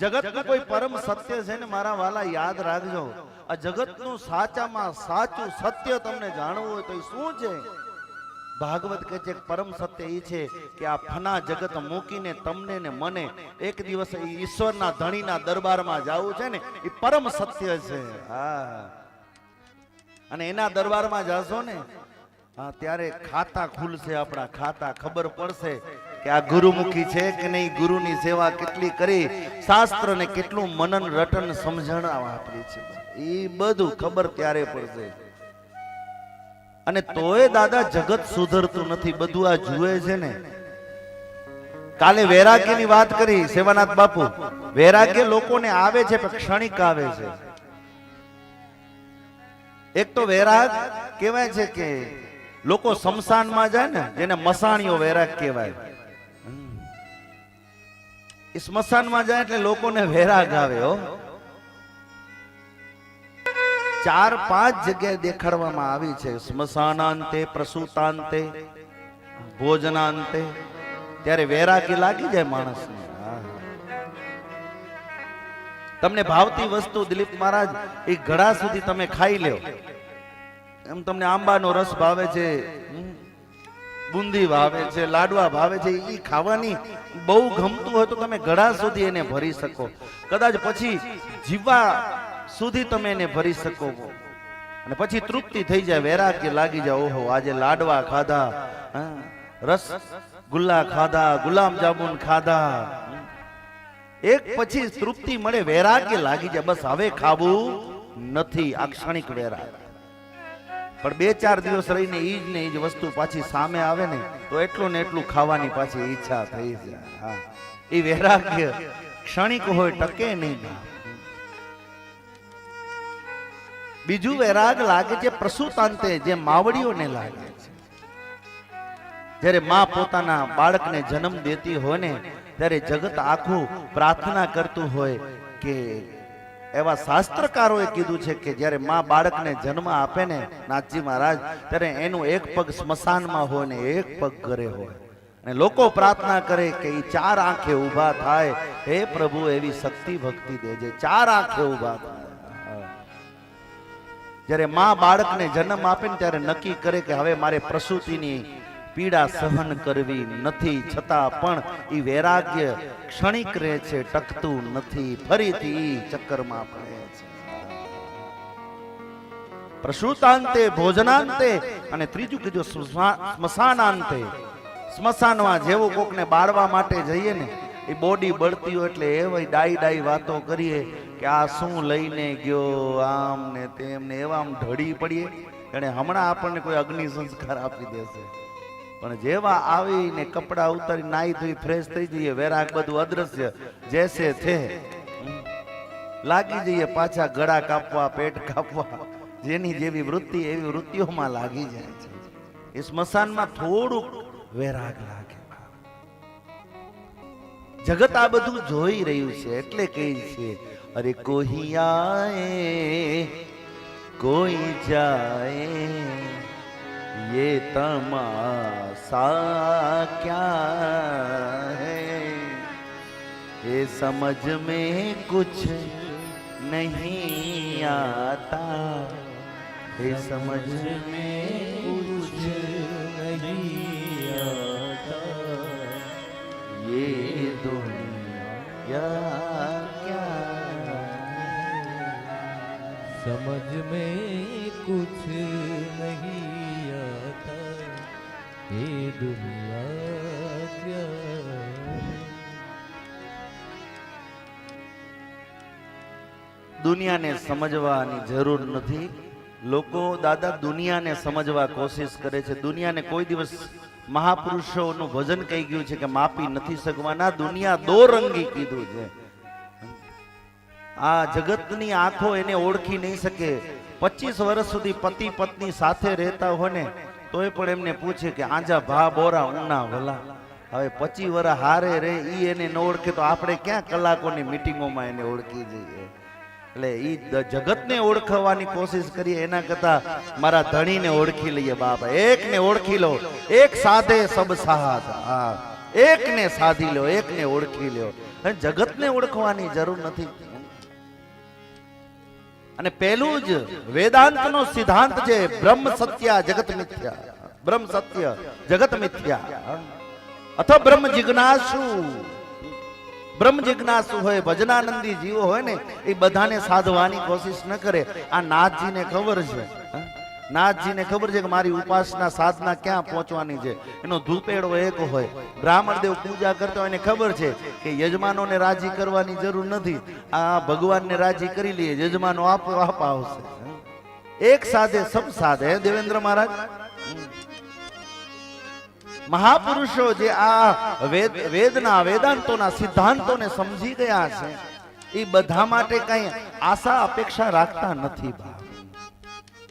જગતનું કોઈ પરમ સત્ય છે ને મારા વાલા યાદ રાખજો, આ જગતનું સાચામાં સાચું સત્ય તમને જાણવું હોય તો એ શું છે? ભાગવત કહે છે પરમ સત્ય એ છે કે આ ફના જગત મૂકીને તમને ને મને એક દિવસ ઈશ્વરના ધણીના દરબારમાં જવું છે ને એ પરમ સત્ય છે. હા, અને એના દરબારમાં જાશો ને ત્યારે ખાતા ખુલશે, આપણા ખાતા ખબર પડશે કે આ ગુરુમુખી છે કે નહીં, ગુરુની સેવા કેટલી કરી, શાસ્ત્ર ને કેટલું મનન રટન સમજણ વાપરી છે, એ બધું ખબર ત્યારે પડશે. અને તોય દાદા જગત સુધરતું નથી, બધું આ જુએ છે ને. કાલે વૈરાગ્યની વાત કરી સેવાનાથ બાપુ, વૈરાગ્ય લોકોને આવે છે પણ ક્ષણિક આવે છે. એક તો વૈરાગ કહેવાય છે કે લોકો શમશાનમાં જાય ને જેને મસાણીઓ વૈરાગ કહેવાય, એ સ્મશાનમાં જાય એટલે લોકોને વૈરાગ આવે. હો, 4-5 જગ્યાએ દેખાડવામાં આવી છે, સ્મશાનાંતે, પ્રસૂતાંતે, ભોજનાંતે. ત્યારે વૈરાગી લાગી જાય માણસને. તમને ભાવતી વસ્તુ દિલીપ મહારાજ એ ઘડા સુધી તમે ખાઈ લ્યો, એમ તમને આંબાનો રસ ભાવે છે, બુંદી ભાવે છે, લાડવા ભાવે છે, એ ખાવાની બહુ ગમતું હોય તો તમે ઘડા સુધી એને ભરી શકો. કદાચ પછી જીવવા સુધી તમે એને ભરી શકો અને પછી તૃપ્તિ થઈ જાય, વૈરાગ્ય લાગી જાય. ઓહો, આજે લાડવા ખાધા, રસ ગુલ્લા ખાધા, ગુલાબ જામુન ખાધા, એક પછી તૃપ્તિ મળે, વૈરાગ્ય લાગી જાય. બસ હવે ખાવું નથી, આ ક્ષણિક વૈરાગ. પણ 2-4 દિવસ રહીને ઈ જ ને ઈ જ વસ્તુ પાછી સામે આવે ને તો એટલું ને એટલું ખાવાની પાછી ઈચ્છા થઈ જાય. હા, એ વૈરાગ્ય ક્ષણિક હોય, ટકે નહીં. બીજું વૈરાગ લાગે છે પ્રસૂતાંતે, જે માવડીઓને લાગે છે. જ્યારે માં પોતાના બાળકને જન્મ દેતી હોય ને ત્યારે જગત આખું પ્રાર્થના કરતું હોય કે એવા શાસ્ત્રકારોએ કીધું છે કે જ્યારે માં બાળકને જન્મ આપે ને નાથજી મહારાજ, ત્યારે એનું એક પગ સ્મશાનમાં હોય ને એક પગ ઘરે હોય, અને લોકો પ્રાર્થના કરે કે એ 4 આંખે ઊભા થાય, હે પ્રભુ એવી શક્તિ ભક્તિ દેજે, 4 આંખે ઊભા થાય. જ્યારે માં બાળકને જન્મ આપે ને ત્યારે નક્કી કરે કે હવે મારે પ્રસૂતિની પીડા સહન કરવી નથી, છતાં પણ એ વૈરાગ્ય ક્ષણિક રહે છે, ટકતું નથી, ફરીથી ચક્કરમાં પડે છે. પ્રસૂતાંતે, ભોજનાંતે, અને ત્રીજું કીધું સ્મશાનાંતે. સ્મશાનમાં જેવું કોકને બાળવા માટે જઈએ ને, એ બોડી બળતી હોય એટલે એવી ડાઈ વાતો કરીએ કે આ શું લઈને ગયો, આમ ને તેમ ને, એવા આમ ઢળી પડીએ. એને હમણાં આપણને કોઈ અગ્નિ સંસ્કાર આપી દેશે, પણ જેવા આવીને કપડા ઉતારી નાઈ ધોઈ ફ્રેશ થઈ જઈએ, વૈરાગ બધું અદ્રશ્ય જેસે છે, લાગી જઈએ પાછા ગળા કાપવા, પેટ કાપવા, જેની જેવી વૃત્તિ એવી વૃત્તિઓમાં લાગી જાય છે. એ સ્મશાનમાં થોડુંક વૈરાગ લાગે. જગત આ બધું જોઈ રહ્યું છે એટલે કહે છે, અરે કોઈ આए કોઈ जाए, ये तमाशा क्या है, ये समझ में कुछ नहीं आता, ये समझ में कुछ नहीं आता, ये दुनिया क्या समझ में कुछ नहीं आता, ये दुनिया क्या. દુનિયાને સમજવાની જરૂર નથી. લોકો દાદા દુનિયાને સમજવા કોશિશ કરે છે. દુનિયાને કોઈ દિવસ મહાપુરુષોનું ભજન કહી ગયું છે કે માપી નથી શકવાના. દુનિયા દો રંગી કીધું છે. આ જગતની આંખો એને ઓળખી નહીં શકે. 25 વર્ષ સુધી પતિ પત્ની સાથે રહેતા હોય ને તોય પણ એમને પૂછે કે આંજા ભા બોરા ઉના ભલા. હવે 25 વર્ષ હારે રે ઈ એને ન ઓળખે તો આપણે ક્યાં કલાકોની મીટિંગોમાં એને ઓળખી જઈએ. એટલે ઈ જગતને ઓળખવાની કોશિશ કરીએ એના કરતા મારા ધણીને ઓળખી લઈએ. બાપા એકને ઓળખી લો, એક સાધે સબ સાથ. હા, એકને સાધી લો, એકને ઓળખી લો. અને જગતને ઓળખવાની જરૂર નથી. અને પહેલું જ વેદાંતનો સિદ્ધાંત છે બ્રહ્મ સત્ય જગત મિથ્યા. બ્રહ્મ સત્ય જગત મિથ્યા. અથ બ્રહ્મ જિજ્ઞાસુ. બ્રહ્મ જિજ્ઞાસુ હોય, ભજનાનંદી જીવો હોય ને, એ બધાને સાધવાની કોશિશ ન કરે. આ નાથજીને ખબર છે, નાથજીને ખબર છે કે મારી ઉપાસના સાધના ક્યાં પહોંચવાની છે. એનો ધૂપેડો એક હોય. બ્રાહ્મણદેવ પૂજા કરતા હોય, એને ખબર છે કે યજમાનોને રાજી કરવાની જરૂર નથી, આ ભગવાનને રાજી કરી લઈએ, યજમાનો આપો આપ આવશે. એક સાધે સબ સાધે. દેવેન્દ્ર મહારાજ મહાપુરુષો જે આ વેદના વેદાંતોના સિદ્ધાંતોને સમજી ગયા છે, એ બધા માટે કઈ આશા અપેક્ષા રાખતા નથી.